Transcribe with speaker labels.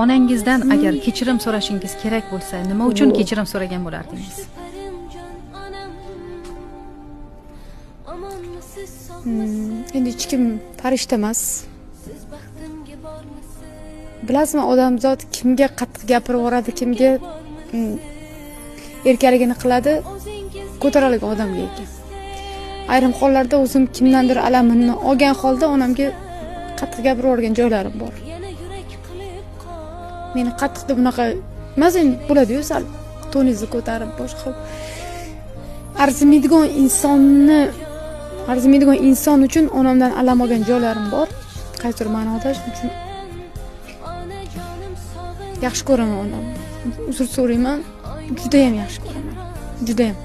Speaker 1: onangizdan agar kechirim so'rashingiz kerak bo'lsa, nima uchun kechirim so'ragan bo'lardingiz?
Speaker 2: Endi hech kim farishta emas. Bilasizmi, odamzod kimga qattiq gapirib yuboradi, kimga erkaligini qiladi, ko'taradigan odamga ekan. Ayrim hollarda o'zim kimdandir alamini olgan holda onamga qattiq gapirib yuborgan joylarim bor. Meni qattiq deb bunaqa emas, endi bo'ladi-yu, sal toningizni ko'tarib boshqa arzimaydigan inson uchun onamdan alam olgan joylarim bor. Qaysidir ma'noda shuning uchun yaxshi ko'raman onamni. Uzr so'rayman, juda ham yaxshi ko'raman. Juda ham.